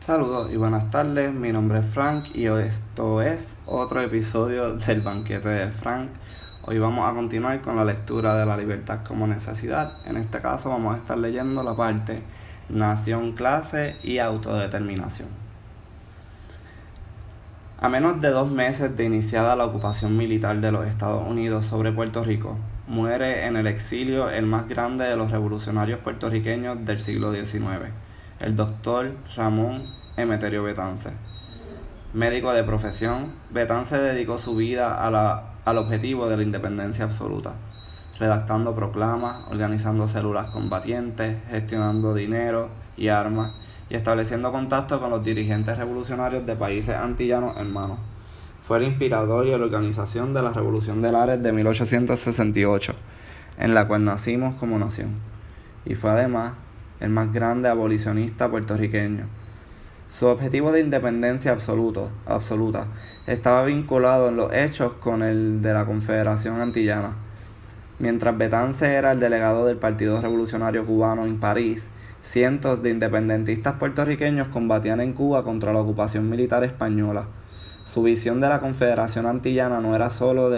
Saludos y buenas tardes, mi nombre es Frank y esto es otro episodio del Banquete de Frank. Hoy vamos a continuar con la lectura de La libertad como necesidad. En este caso vamos a estar leyendo la parte Nación, clase y autodeterminación. A menos de 2 meses de iniciada la ocupación militar de los Estados Unidos sobre Puerto Rico, muere en el exilio el más grande de los revolucionarios puertorriqueños del siglo XIX, el doctor Ramón Emeterio Betance. Médico de profesión, Betance dedicó su vida al objetivo de la independencia absoluta, redactando proclamas, organizando células combatientes, gestionando dinero y armas, y estableciendo contacto con los dirigentes revolucionarios de países antillanos hermanos. Fue el inspirador y la organización de la Revolución de Lares de 1868, en la cual nacimos como nación, y fue además el más grande abolicionista puertorriqueño. Su objetivo de independencia absoluta estaba vinculado en los hechos con el de la Confederación Antillana. Mientras Betance era el delegado del Partido Revolucionario Cubano en París, cientos de independentistas puertorriqueños combatían en Cuba contra la ocupación militar española. Su visión de la Confederación Antillana no era solo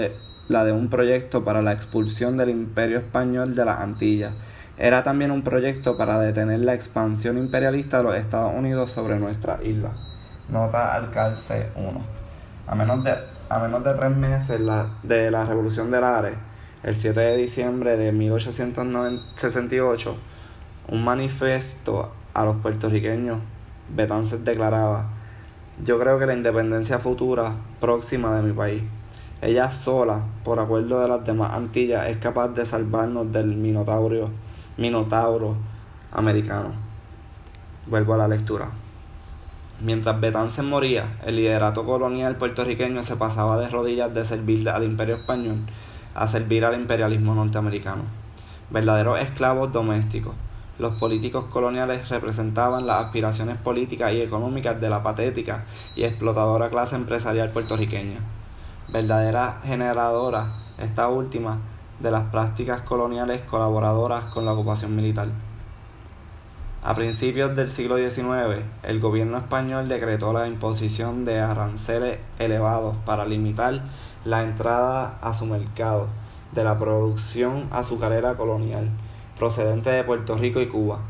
la de un proyecto para la expulsión del Imperio Español de las Antillas, era también un proyecto para detener la expansión imperialista de los Estados Unidos sobre nuestra isla. Nota al calce 1. A menos de 3 meses de la Revolución de Lares, el 7 de diciembre de 1868, un manifiesto a los puertorriqueños, Betance declaraba: "Yo creo que la independencia futura próxima de mi país, ella sola, por acuerdo de las demás Antillas, es capaz de salvarnos del minotauro americano". Vuelvo a la lectura. Mientras Betance moría, el liderato colonial puertorriqueño se pasaba de rodillas de servir al Imperio Español a servir al imperialismo norteamericano. Verdaderos esclavos domésticos, los políticos coloniales representaban las aspiraciones políticas y económicas de la patética y explotadora clase empresarial puertorriqueña, verdadera generadora, esta última, de las prácticas coloniales colaboradoras con la ocupación militar. A principios del siglo XIX, el gobierno español decretó la imposición de aranceles elevados para limitar la entrada a su mercado de la producción azucarera colonial procedente de Puerto Rico y Cuba.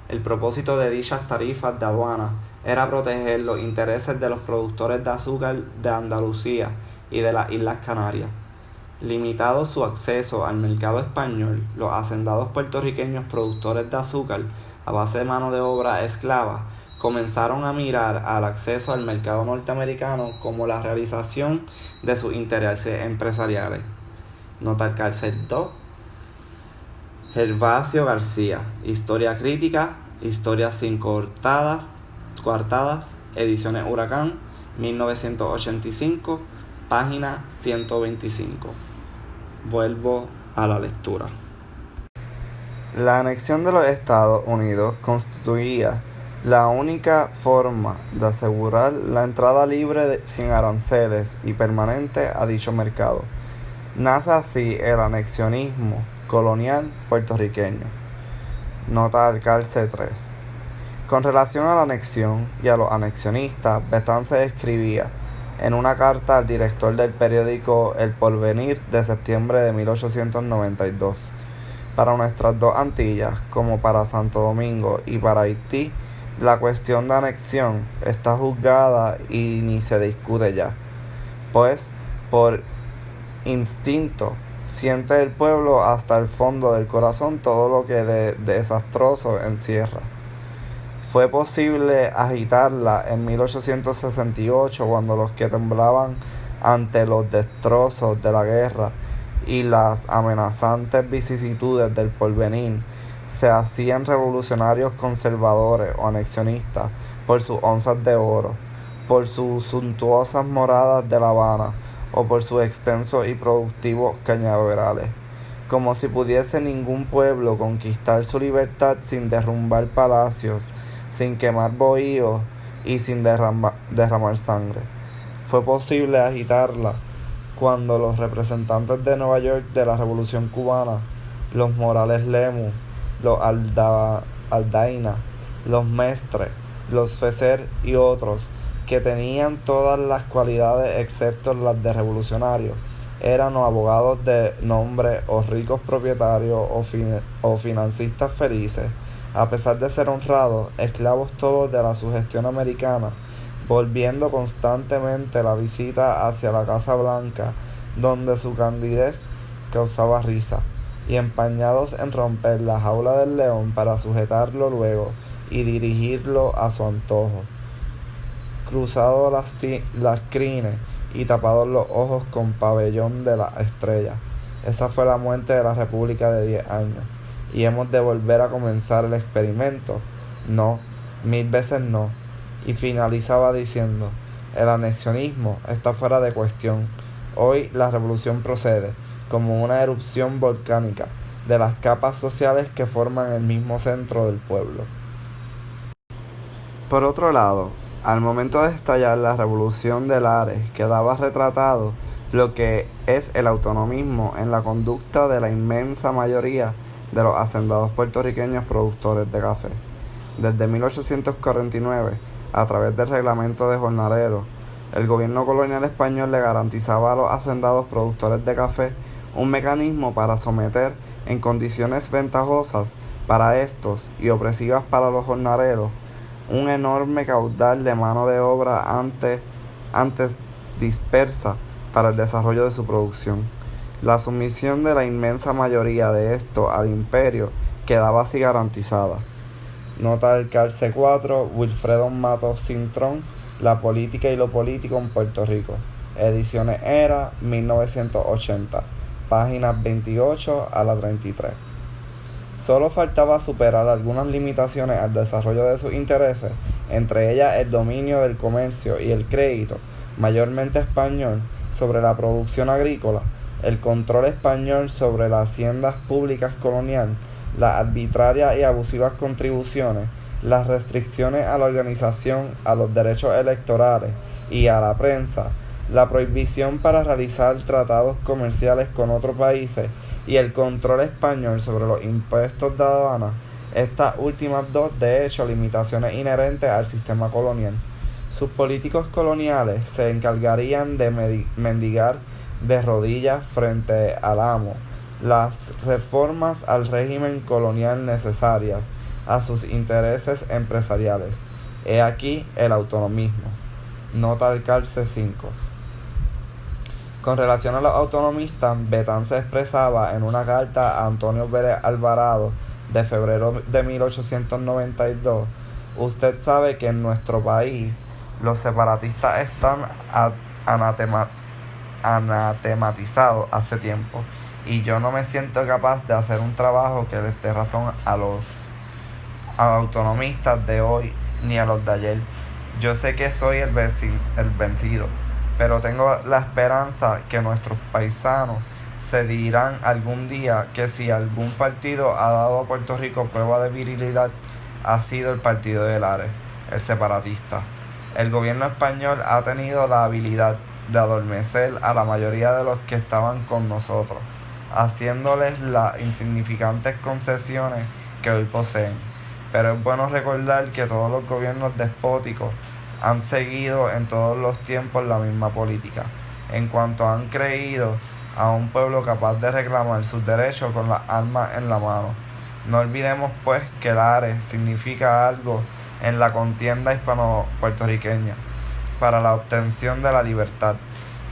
El propósito de dichas tarifas de aduana era proteger los intereses de los productores de azúcar de Andalucía y de las Islas Canarias. Limitado su acceso al mercado español, los hacendados puertorriqueños productores de azúcar a base de mano de obra esclava comenzaron a mirar al acceso al mercado norteamericano como la realización de sus intereses empresariales. Nota al cárcel 2. Gervasio García, Historia Crítica, Historia sin coartadas, Ediciones Huracán, 1985, página 125. Vuelvo a la lectura. La anexión de los Estados Unidos constituía la única forma de asegurar la entrada libre sin aranceles y permanente a dicho mercado. Nace así el anexionismo colonial puertorriqueño. Nota al calce 3. Con relación a la anexión y a los anexionistas, Betance escribía en una carta al director del periódico El Porvenir de septiembre de 1892: "Para nuestras dos Antillas, como para Santo Domingo y para Haití, la cuestión de anexión está juzgada y ni se discute ya, pues por instinto siente el pueblo hasta el fondo del corazón todo lo que de desastroso encierra. Fue posible agitarla en 1868 cuando los que temblaban ante los destrozos de la guerra y las amenazantes vicisitudes del porvenir se hacían revolucionarios conservadores o anexionistas por sus onzas de oro, por sus suntuosas moradas de La Habana o por sus extensos y productivos cañaverales, como si pudiese ningún pueblo conquistar su libertad sin derrumbar palacios, sin quemar bohíos y sin derramar sangre. Fue posible agitarla cuando los representantes de Nueva York de la Revolución Cubana, los Morales Lemus, los Aldaina, los Mestres, los Feser y otros, que tenían todas las cualidades excepto las de revolucionarios, eran o abogados de nombre o ricos propietarios o financistas felices, a pesar de ser honrados, esclavos todos de la sugestión americana, volviendo constantemente la visita hacia la Casa Blanca, donde su candidez causaba risa, y empañados en romper la jaula del león para sujetarlo luego y dirigirlo a su antojo, cruzado las crines y tapados los ojos con pabellón de la estrella. Esa fue la muerte de la República de 10 años. ¿Y hemos de volver a comenzar el experimento? No, 1000 veces no. Y finalizaba diciendo, el anexionismo está fuera de cuestión. Hoy la revolución procede, como una erupción volcánica, de las capas sociales que forman el mismo centro del pueblo. Por otro lado, al momento de estallar la revolución de Lares quedaba retratado lo que es el autonomismo en la conducta de la inmensa mayoría de los hacendados puertorriqueños productores de café. Desde 1849, a través del reglamento de jornaleros, el gobierno colonial español le garantizaba a los hacendados productores de café un mecanismo para someter en condiciones ventajosas para estos y opresivas para los jornaleros un enorme caudal de mano de obra antes dispersa para el desarrollo de su producción. La sumisión de la inmensa mayoría de esto al imperio quedaba así garantizada. Nota del Calce 4, Wilfredo Matos Cintrón, La política y lo político en Puerto Rico. Ediciones Era, 1980, páginas 28 a la 33. Solo faltaba superar algunas limitaciones al desarrollo de sus intereses, entre ellas el dominio del comercio y el crédito, mayormente español, sobre la producción agrícola, el control español sobre las haciendas públicas colonial, las arbitrarias y abusivas contribuciones, las restricciones a la organización, a los derechos electorales y a la prensa, la prohibición para realizar tratados comerciales con otros países y el control español sobre los impuestos de aduana, estas últimas dos, de hecho, limitaciones inherentes al sistema colonial. Sus políticos coloniales se encargarían de mendigar de rodillas frente al amo las reformas al régimen colonial necesarias a sus intereses empresariales. He aquí el autonomismo. Nota del Calce 5. Con relación a los autonomistas, Betán se expresaba en una carta a Antonio Vélez Alvarado de febrero de 1892. Usted sabe que en nuestro país los separatistas están anatematizados hace tiempo, y yo no me siento capaz de hacer un trabajo que les dé razón a los autonomistas de hoy ni a los de ayer. Yo sé que soy el vencido, pero tengo la esperanza que nuestros paisanos se dirán algún día que si algún partido ha dado a Puerto Rico prueba de virilidad, ha sido el partido de Lares, el separatista. El gobierno español ha tenido la habilidad de adormecer a la mayoría de los que estaban con nosotros, haciéndoles las insignificantes concesiones que hoy poseen. Pero es bueno recordar que todos los gobiernos despóticos han seguido en todos los tiempos la misma política, en cuanto han creído a un pueblo capaz de reclamar sus derechos con las armas en la mano. No olvidemos pues que Lares significa algo en la contienda hispano-puertorriqueña para la obtención de la libertad,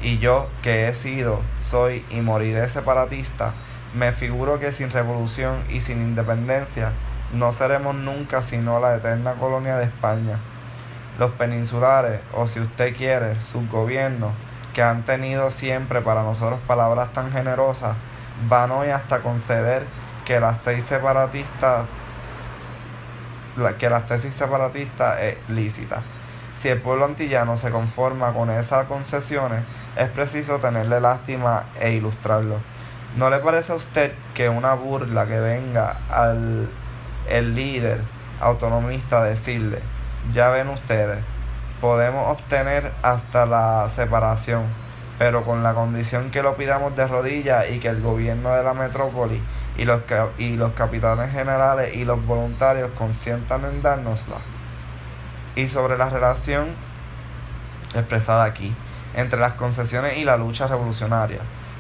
y yo, que he sido, soy y moriré separatista, me figuro que sin revolución y sin independencia no seremos nunca sino la eterna colonia de España. Los peninsulares, o si usted quiere, sus gobiernos, que han tenido siempre para nosotros palabras tan generosas, van hoy hasta conceder que las tesis separatistas es lícita. Si el pueblo antillano se conforma con esas concesiones, es preciso tenerle lástima e ilustrarlo. ¿No le parece a usted que una burla que venga el líder autonomista a decirle, ya ven ustedes, podemos obtener hasta la separación, pero con la condición que lo pidamos de rodillas y que el gobierno de la metrópoli y los capitanes generales y los voluntarios consientan en dárnosla? y sobre la relación expresada aquí entre las concesiones y la lucha revolucionaria.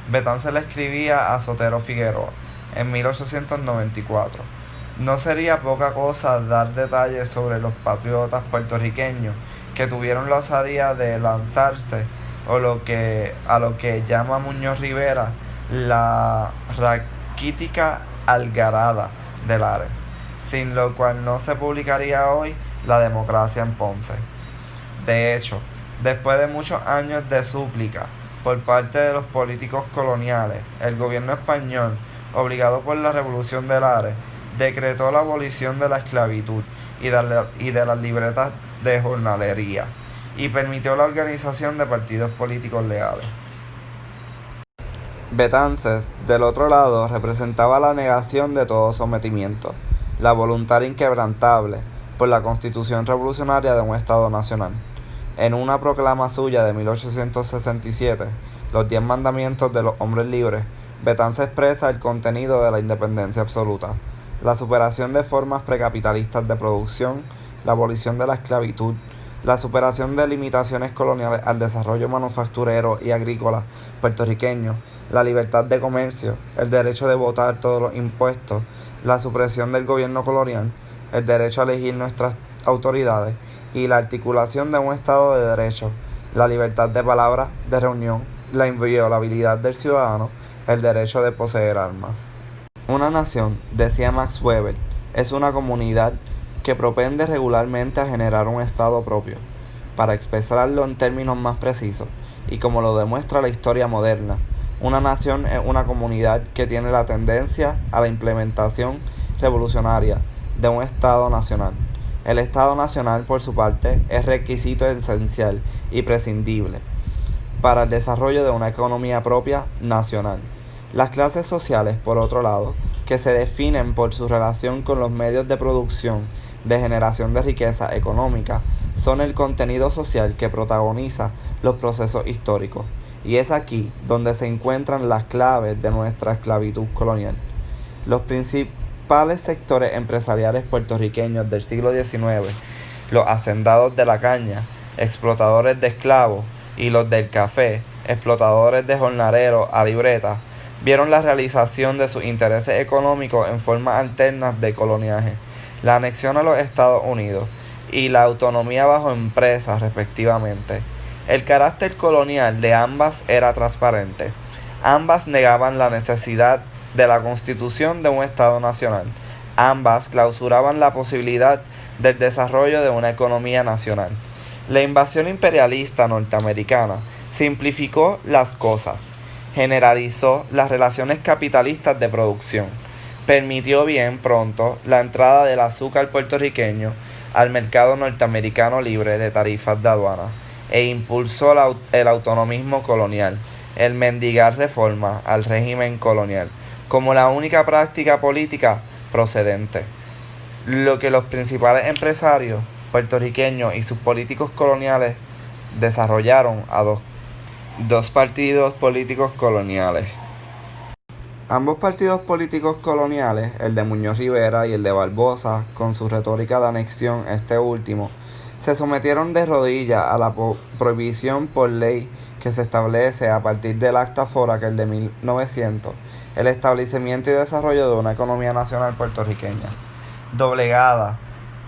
Betances le escribía a Sotero Figueroa en 1894. No sería poca cosa dar detalles sobre los patriotas puertorriqueños que tuvieron la osadía de lanzarse a lo que llama Muñoz Rivera la raquítica algarada del Lares, sin lo cual no se publicaría hoy La democracia en Ponce. De hecho, después de muchos años de súplica por parte de los políticos coloniales, el gobierno español, obligado por la Revolución de Lares, decretó la abolición de la esclavitud y de las libretas de jornalería y permitió la organización de partidos políticos legales. Betances, del otro lado, representaba la negación de todo sometimiento, la voluntad inquebrantable por la Constitución revolucionaria de un Estado nacional. En una proclama suya de 1867, Los 10 Mandamientos de los Hombres Libres, Betances expresa el contenido de la independencia absoluta, la superación de formas precapitalistas de producción, la abolición de la esclavitud, la superación de limitaciones coloniales al desarrollo manufacturero y agrícola puertorriqueño, la libertad de comercio, el derecho de votar todos los impuestos, la supresión del gobierno colonial, el derecho a elegir nuestras autoridades y la articulación de un Estado de derecho, la libertad de palabra, de reunión, la inviolabilidad del ciudadano, el derecho de poseer armas. Una nación, decía Max Weber, es una comunidad que propende regularmente a generar un Estado propio. Para expresarlo en términos más precisos, y como lo demuestra la historia moderna, una nación es una comunidad que tiene la tendencia a la implementación revolucionaria de un Estado nacional. El Estado nacional, por su parte, es requisito esencial y prescindible para el desarrollo de una economía propia nacional. Las clases sociales, por otro lado, que se definen por su relación con los medios de producción de generación de riqueza económica, son el contenido social que protagoniza los procesos históricos, y es aquí donde se encuentran las claves de nuestra esclavitud colonial. Los principales sectores empresariales puertorriqueños del siglo XIX, los hacendados de la caña, explotadores de esclavos, y los del café, explotadores de jornaleros a libreta, vieron la realización de sus intereses económicos en formas alternas de coloniaje, la anexión a los Estados Unidos y la autonomía bajo empresas respectivamente. El carácter colonial de ambas era transparente. Ambas negaban la necesidad de la constitución de un Estado nacional. Ambas clausuraban la posibilidad del desarrollo de una economía nacional. La invasión imperialista norteamericana simplificó las cosas, generalizó las relaciones capitalistas de producción, permitió bien pronto la entrada del azúcar puertorriqueño al mercado norteamericano libre de tarifas de aduana e impulsó el autonomismo colonial, el mendigar reforma al régimen colonial, como la única práctica política procedente. Lo que los principales empresarios puertorriqueños y sus políticos coloniales desarrollaron a dos partidos políticos coloniales. Ambos partidos políticos coloniales, el de Muñoz Rivera y el de Barbosa, con su retórica de anexión este último, se sometieron de rodillas a la prohibición por ley que se establece a partir del Acta Foraker de 1900, el establecimiento y desarrollo de una economía nacional puertorriqueña. Doblegada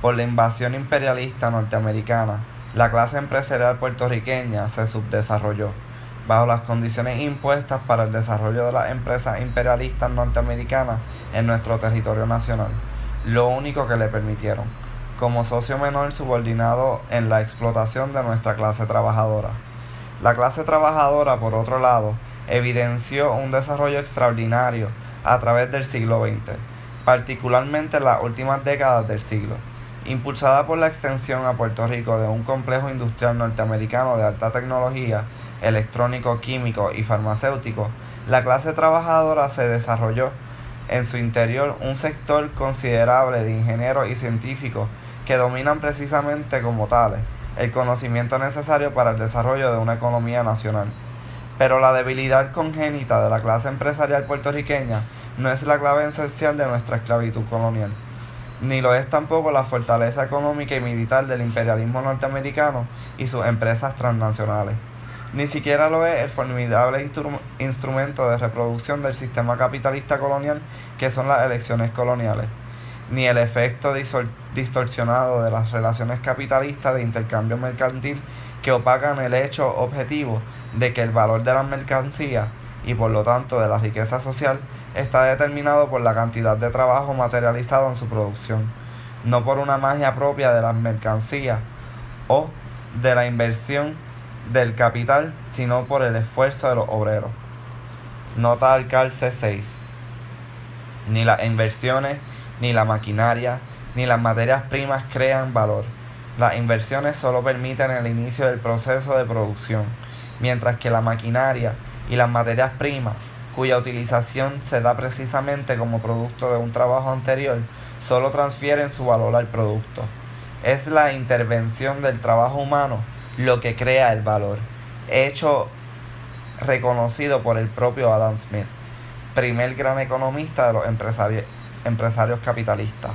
por la invasión imperialista norteamericana, la clase empresarial puertorriqueña se subdesarrolló, bajo las condiciones impuestas para el desarrollo de las empresas imperialistas norteamericanas en nuestro territorio nacional, lo único que le permitieron, como socio menor subordinado en la explotación de nuestra clase trabajadora. La clase trabajadora, por otro lado, evidenció un desarrollo extraordinario a través del siglo XX, particularmente en las últimas décadas del siglo. Impulsada por la extensión a Puerto Rico de un complejo industrial norteamericano de alta tecnología, electrónico, químico y farmacéutico, la clase trabajadora se desarrolló en su interior un sector considerable de ingenieros y científicos que dominan precisamente como tales el conocimiento necesario para el desarrollo de una economía nacional. Pero la debilidad congénita de la clase empresarial puertorriqueña no es la clave esencial de nuestra esclavitud colonial. Ni lo es tampoco la fortaleza económica y militar del imperialismo norteamericano y sus empresas transnacionales. Ni siquiera lo es el formidable instrumento de reproducción del sistema capitalista colonial que son las elecciones coloniales, ni el efecto distorsionado de las relaciones capitalistas de intercambio mercantil que opacan el hecho objetivo de que el valor de las mercancías y por lo tanto de la riqueza social está determinado por la cantidad de trabajo materializado en su producción, no por una magia propia de las mercancías o de la inversión del capital, sino por el esfuerzo de los obreros. Nota al calce 6. Ni las inversiones, ni la maquinaria, ni las materias primas crean valor. Las inversiones solo permiten el inicio del proceso de producción, mientras que la maquinaria y las materias primas, cuya utilización se da precisamente como producto de un trabajo anterior, solo transfieren su valor al producto. Es la intervención del trabajo humano lo que crea el valor, hecho reconocido por el propio Adam Smith, primer gran economista de los empresarios capitalistas.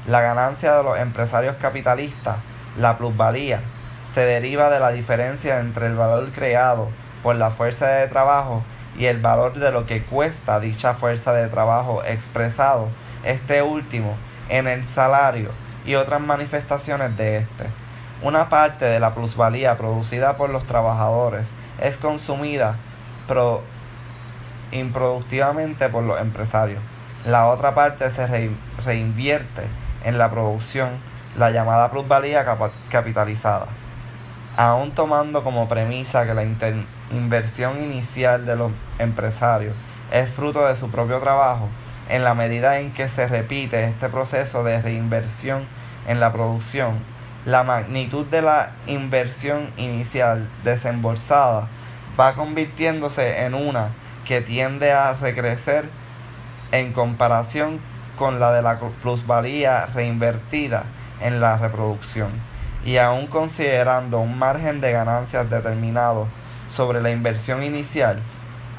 La ganancia de los empresarios capitalistas, la plusvalía, se deriva de la diferencia entre el valor creado por la fuerza de trabajo y el valor de lo que cuesta dicha fuerza de trabajo expresado, este último, en el salario y otras manifestaciones de este. Una parte de la plusvalía producida por los trabajadores es consumida improductivamente por los empresarios. La otra parte se reinvierte en la producción, la llamada plusvalía capitalizada. Aún tomando como premisa que la inversión inicial de los empresarios es fruto de su propio trabajo, en la medida en que se repite este proceso de reinversión en la producción, la magnitud de la inversión inicial desembolsada va convirtiéndose en una que tiende a recrecer en comparación con la de la plusvalía reinvertida en la reproducción, y aún considerando un margen de ganancias determinado sobre la inversión inicial,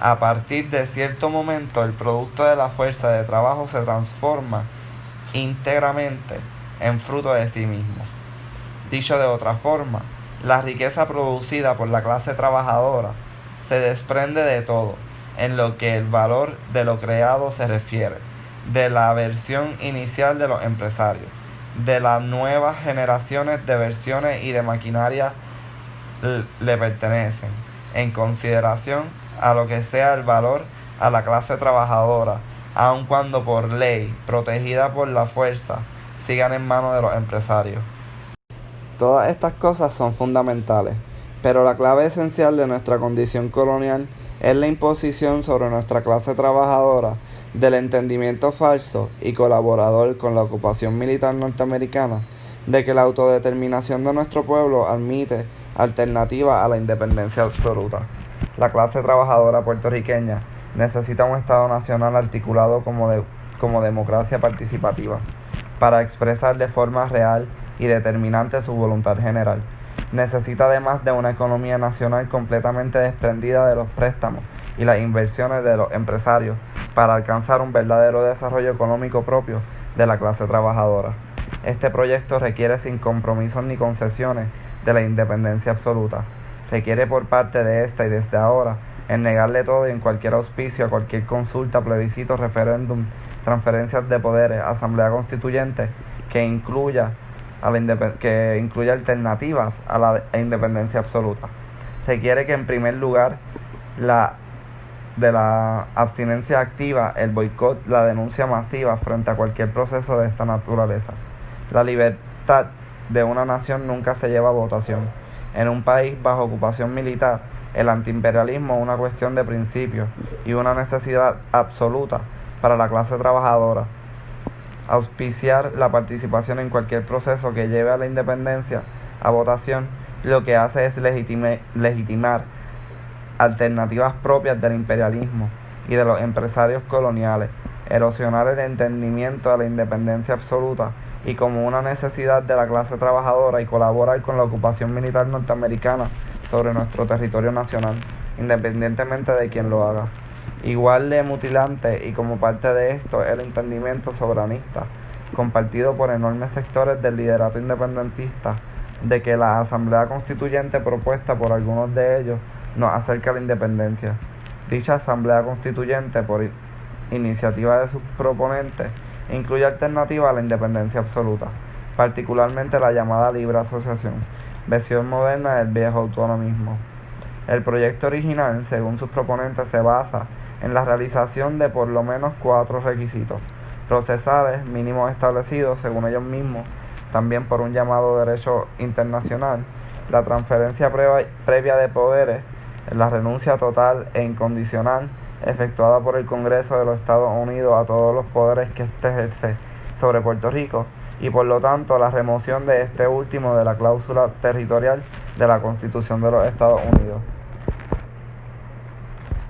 a partir de cierto momento el producto de la fuerza de trabajo se transforma íntegramente en fruto de sí mismo. Dicho de otra forma, la riqueza producida por la clase trabajadora se desprende de todo, en lo que el valor de lo creado se refiere, de la versión inicial de los empresarios, de las nuevas generaciones de versiones y de maquinaria le pertenecen, en consideración a lo que sea el valor a la clase trabajadora, aun cuando por ley, protegida por la fuerza, sigan en manos de los empresarios. Todas estas cosas son fundamentales, pero la clave esencial de nuestra condición colonial es la imposición sobre nuestra clase trabajadora del entendimiento falso y colaborador con la ocupación militar norteamericana de que la autodeterminación de nuestro pueblo admite alternativa a la independencia absoluta. La clase trabajadora puertorriqueña necesita un Estado nacional articulado como democracia participativa para expresar de forma real y determinante su voluntad general. Necesita además de una economía nacional completamente desprendida de los préstamos y las inversiones de los empresarios para alcanzar un verdadero desarrollo económico propio de la clase trabajadora. Este proyecto requiere sin compromisos ni concesiones de la independencia absoluta. Requiere por parte de esta y desde ahora el negarle todo y en cualquier auspicio a cualquier consulta, plebiscito, referéndum, transferencias de poderes, asamblea constituyente que incluya alternativas a la independencia absoluta. Requiere que en primer lugar de la abstinencia activa, el boicot, la denuncia masiva frente a cualquier proceso de esta naturaleza. La libertad de una nación nunca se lleva a votación. En un país bajo ocupación militar, el antiimperialismo es una cuestión de principio y una necesidad absoluta para la clase trabajadora. Auspiciar la participación en cualquier proceso que lleve a la independencia a votación lo que hace es legitimar alternativas propias del imperialismo y de los empresarios coloniales, erosionar el entendimiento de la independencia absoluta y como una necesidad de la clase trabajadora y colaborar con la ocupación militar norteamericana sobre nuestro territorio nacional, independientemente de quien lo haga. Igual de mutilante y como parte de esto el entendimiento soberanista compartido por enormes sectores del liderato independentista, de que la Asamblea Constituyente propuesta por algunos de ellos nos acerca a la independencia. Dicha Asamblea Constituyente, por iniciativa de sus proponentes, incluye alternativas a la independencia absoluta, particularmente la llamada libre asociación, versión moderna del viejo autonomismo. El proyecto original, según sus proponentes, se basa en la realización de por lo menos 4 requisitos procesales mínimos establecidos, según ellos mismos, también por un llamado derecho internacional, la transferencia previa de poderes, la renuncia total e incondicional efectuada por el Congreso de los Estados Unidos a todos los poderes que éste ejerce sobre Puerto Rico y por lo tanto la remoción de este último de la cláusula territorial de la Constitución de los Estados Unidos.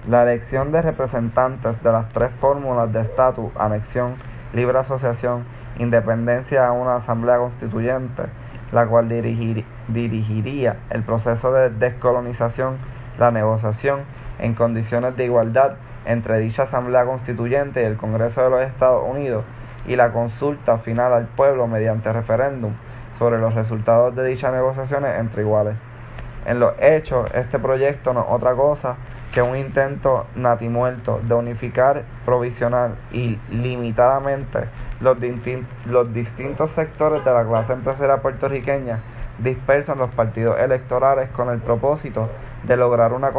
La elección de representantes de las 3 fórmulas de estatus, anexión, libre asociación, independencia a una asamblea constituyente, la cual dirigiría el proceso de descolonización, la negociación en condiciones de igualdad entre dicha asamblea constituyente y el Congreso de los Estados Unidos, y la consulta final al pueblo mediante referéndum sobre los resultados de dichas negociaciones entre iguales. En los hechos, este proyecto no es otra cosa que un intento natimuerto de unificar provisional y limitadamente los distintos sectores de la clase empresarial puertorriqueña dispersos en los partidos electorales con el propósito de lograr una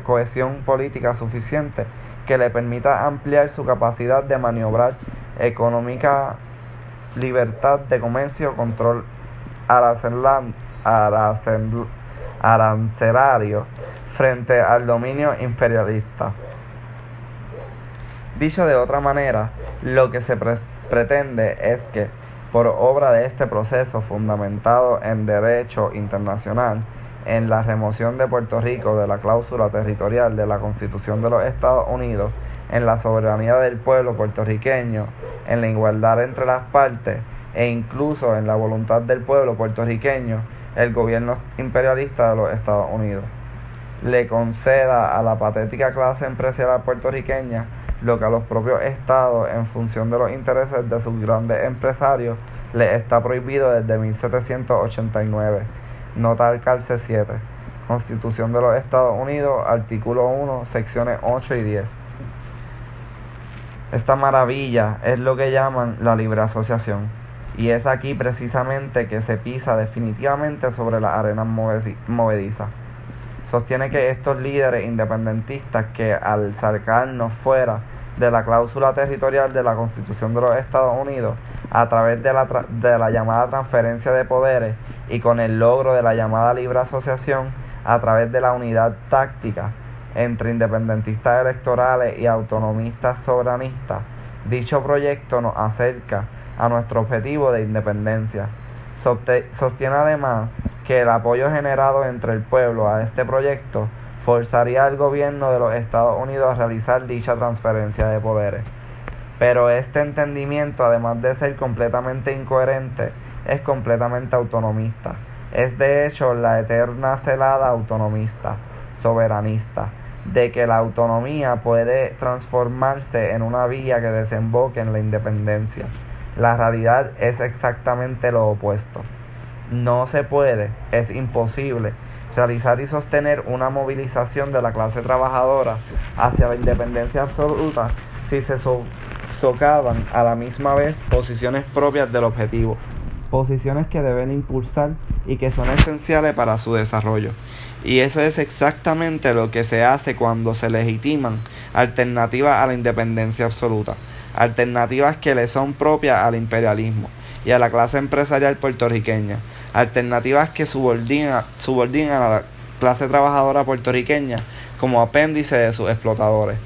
cohesión política suficiente que le permita ampliar su capacidad de maniobrar económica, libertad de comercio, control arancelario frente al dominio imperialista. Dicho de otra manera, lo que se pretende es que, por obra de este proceso fundamentado en derecho internacional, en la remoción de Puerto Rico de la cláusula territorial de la Constitución de los Estados Unidos, en la soberanía del pueblo puertorriqueño, en la igualdad entre las partes e incluso en la voluntad del pueblo puertorriqueño, el gobierno imperialista de los Estados Unidos le conceda a la patética clase empresarial puertorriqueña lo que a los propios estados, en función de los intereses de sus grandes empresarios, les está prohibido desde 1789. Nota al calce 7. Constitución de los Estados Unidos, artículo 1, secciones 8 y 10. Esta maravilla es lo que llaman la libre asociación, y es aquí precisamente que se pisa definitivamente sobre las arenas movedizas. Sostiene que estos líderes independentistas que al sacarnos fuera de la cláusula territorial de la Constitución de los Estados Unidos, a través de la llamada transferencia de poderes y con el logro de la llamada libre asociación, a través de la unidad táctica entre independentistas electorales y autonomistas soberanistas, dicho proyecto nos acerca a nuestro objetivo de independencia. Sostiene además que el apoyo generado entre el pueblo a este proyecto forzaría al gobierno de los Estados Unidos a realizar dicha transferencia de poderes. Pero este entendimiento, además de ser completamente incoherente, es completamente autonomista. Es de hecho la eterna celada autonomista, soberanista, de que la autonomía puede transformarse en una vía que desemboque en la independencia. La realidad es exactamente lo opuesto. No se puede, es imposible, realizar y sostener una movilización de la clase trabajadora hacia la independencia absoluta si se socavan a la misma vez posiciones propias del objetivo, posiciones que deben impulsar y que son esenciales para su desarrollo. Y eso es exactamente lo que se hace cuando se legitiman alternativas a la independencia absoluta, alternativas que le son propias al imperialismo y a la clase empresarial puertorriqueña, alternativas que subordinan a la clase trabajadora puertorriqueña como apéndice de sus explotadores.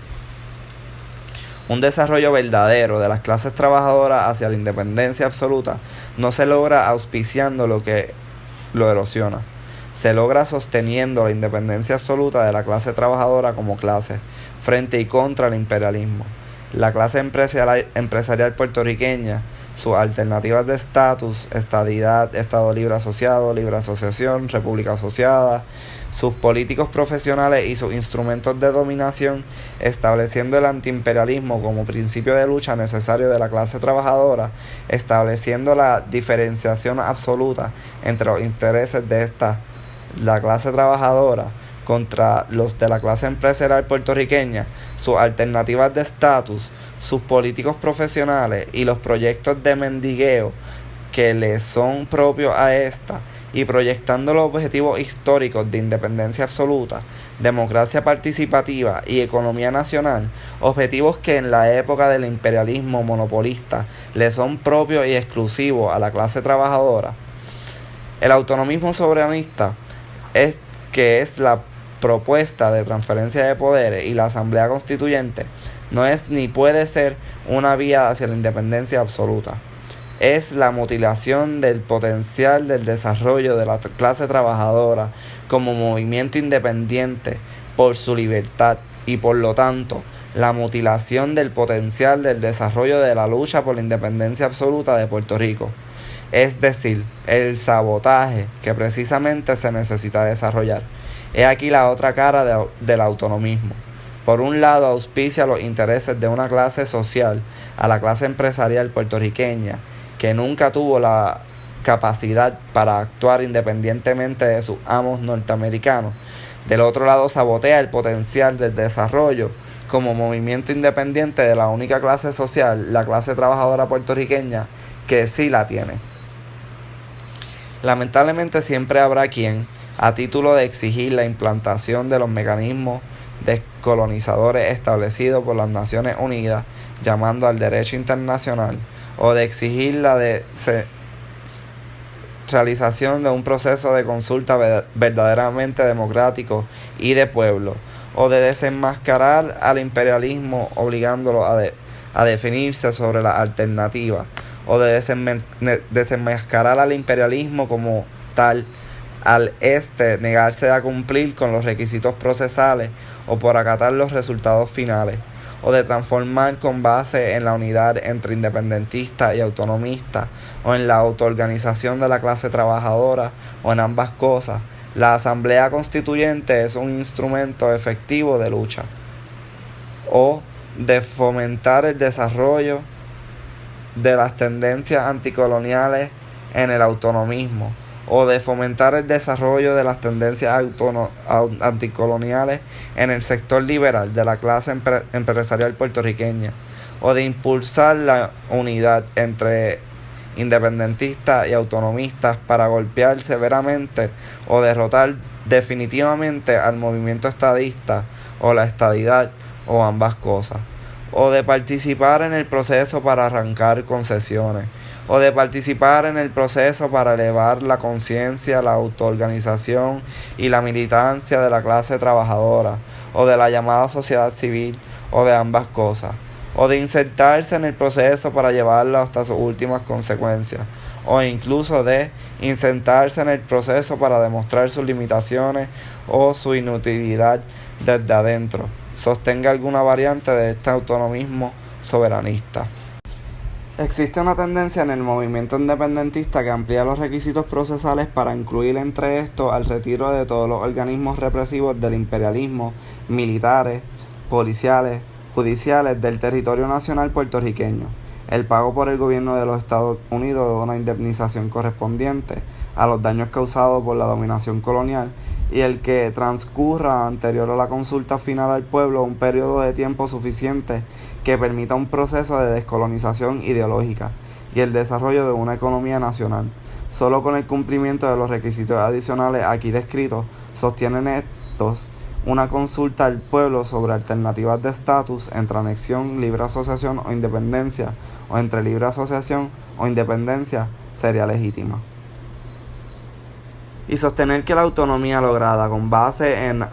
Un desarrollo verdadero de las clases trabajadoras hacia la independencia absoluta no se logra auspiciando lo que lo erosiona. Se logra sosteniendo la independencia absoluta de la clase trabajadora como clase, frente y contra el imperialismo. La clase empresarial puertorriqueña sus alternativas de estatus, estadidad, Estado libre asociado, libre asociación, república asociada, sus políticos profesionales y sus instrumentos de dominación, estableciendo el antiimperialismo como principio de lucha necesario de la clase trabajadora, estableciendo la diferenciación absoluta entre los intereses de la clase trabajadora contra los de la clase empresarial puertorriqueña, sus alternativas de estatus, sus políticos profesionales y los proyectos de mendigueo que le son propios a esta, y proyectando los objetivos históricos de independencia absoluta, democracia participativa y economía nacional, objetivos que en la época del imperialismo monopolista le son propios y exclusivos a la clase trabajadora. El autonomismo soberanista que es la propuesta de transferencia de poderes y la Asamblea Constituyente, no es ni puede ser una vía hacia la independencia absoluta. Es la mutilación del potencial del desarrollo de la clase trabajadora como movimiento independiente por su libertad y por lo tanto la mutilación del potencial del desarrollo de la lucha por la independencia absoluta de Puerto Rico. Es decir, el sabotaje que precisamente se necesita desarrollar. He aquí la otra cara del autonomismo. Por un lado, auspicia los intereses de una clase social a la clase empresarial puertorriqueña, que nunca tuvo la capacidad para actuar independientemente de sus amos norteamericanos. Del otro lado, sabotea el potencial del desarrollo como movimiento independiente de la única clase social, la clase trabajadora puertorriqueña, que sí la tiene. Lamentablemente siempre habrá quien, a título de exigir la implantación de los mecanismos descolonizadores establecidos por las Naciones Unidas, llamando al derecho internacional, o de exigir la realización de un proceso de consulta verdaderamente democrático y de pueblo, o de desenmascarar al imperialismo obligándolo a definirse sobre la alternativa, o de desenmascarar al imperialismo como tal, al negarse a cumplir con los requisitos procesales o por acatar los resultados finales, o de transformar con base en la unidad entre independentistas y autonomistas, o en la autoorganización de la clase trabajadora, o en ambas cosas. La Asamblea Constituyente es un instrumento efectivo de lucha, o de fomentar el desarrollo de las tendencias anticoloniales en el autonomismo, o de fomentar el desarrollo de las tendencias anticoloniales en el sector liberal de la clase empresarial puertorriqueña, o de impulsar la unidad entre independentistas y autonomistas para golpear severamente o derrotar definitivamente al movimiento estadista o la estadidad o ambas cosas, o de participar en el proceso para arrancar concesiones, o de participar en el proceso para elevar la conciencia, la autoorganización y la militancia de la clase trabajadora, o de la llamada sociedad civil, o de ambas cosas, o de insertarse en el proceso para llevarlo hasta sus últimas consecuencias, o incluso de insertarse en el proceso para demostrar sus limitaciones o su inutilidad desde adentro, sostenga alguna variante de este autonomismo soberanista. Existe una tendencia en el movimiento independentista que amplía los requisitos procesales para incluir entre estos al retiro de todos los organismos represivos del imperialismo, militares, policiales, judiciales del territorio nacional puertorriqueño, el pago por el gobierno de los Estados Unidos de una indemnización correspondiente a los daños causados por la dominación colonial y el que transcurra anterior a la consulta final al pueblo un periodo de tiempo suficiente que permita un proceso de descolonización ideológica y el desarrollo de una economía nacional. Solo con el cumplimiento de los requisitos adicionales aquí descritos sostienen estos una consulta al pueblo sobre alternativas de estatus entre anexión, libre asociación o independencia, o entre libre asociación o independencia sería legítima. Y sostener que la autonomía lograda con base en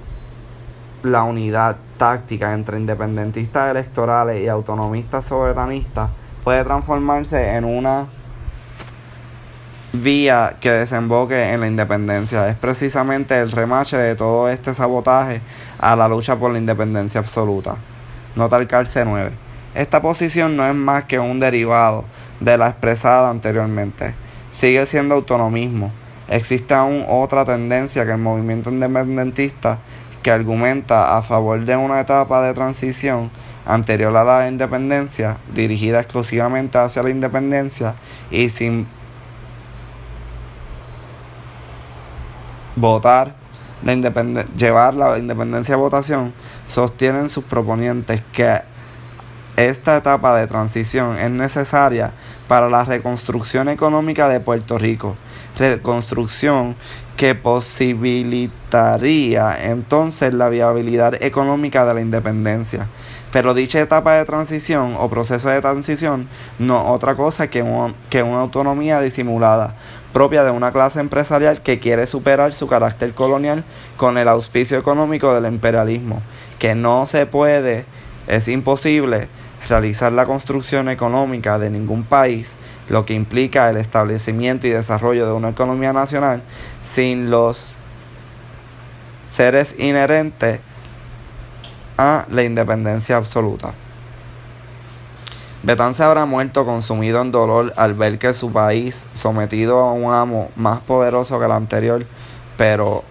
la unidad táctica entre independentistas electorales y autonomistas soberanistas puede transformarse en una vía que desemboque en la independencia. Es precisamente el remache de todo este sabotaje a la lucha por la independencia absoluta. Nota al calce 9. Esta posición no es más que un derivado de la expresada anteriormente. Sigue siendo autonomismo. Existe aún otra tendencia que el movimiento independentista que argumenta a favor de una etapa de transición anterior a la independencia, dirigida exclusivamente hacia la independencia y sin llevar la independencia a votación, sostienen sus proponentes que esta etapa de transición es necesaria para la reconstrucción económica de Puerto Rico, reconstrucción que posibilitaría entonces la viabilidad económica de la independencia. Pero dicha etapa de transición o proceso de transición no es otra cosa que una autonomía disimulada, propia de una clase empresarial que quiere superar su carácter colonial con el auspicio económico del imperialismo, que no se puede, es imposible realizar la construcción económica de ningún país, lo que implica el establecimiento y desarrollo de una economía nacional sin los seres inherentes a la independencia absoluta. Betance habrá muerto consumido en dolor al ver que su país, sometido a un amo más poderoso que el anterior, pero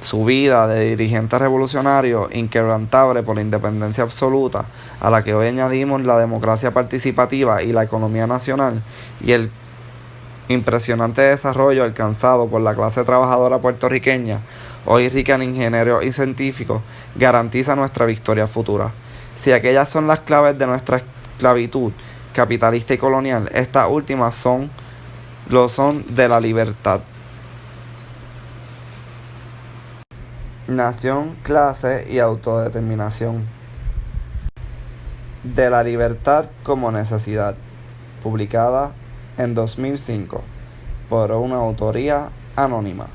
su vida de dirigente revolucionario inquebrantable por la independencia absoluta, a la que hoy añadimos la democracia participativa y la economía nacional, y el impresionante desarrollo alcanzado por la clase trabajadora puertorriqueña, hoy rica en ingenieros y científicos, garantiza nuestra victoria futura. Si aquellas son las claves de nuestra esclavitud capitalista y colonial, estas últimas lo son de la libertad. Nación, clase y autodeterminación. De la libertad como necesidad. Publicada en 2005 por una autoría anónima.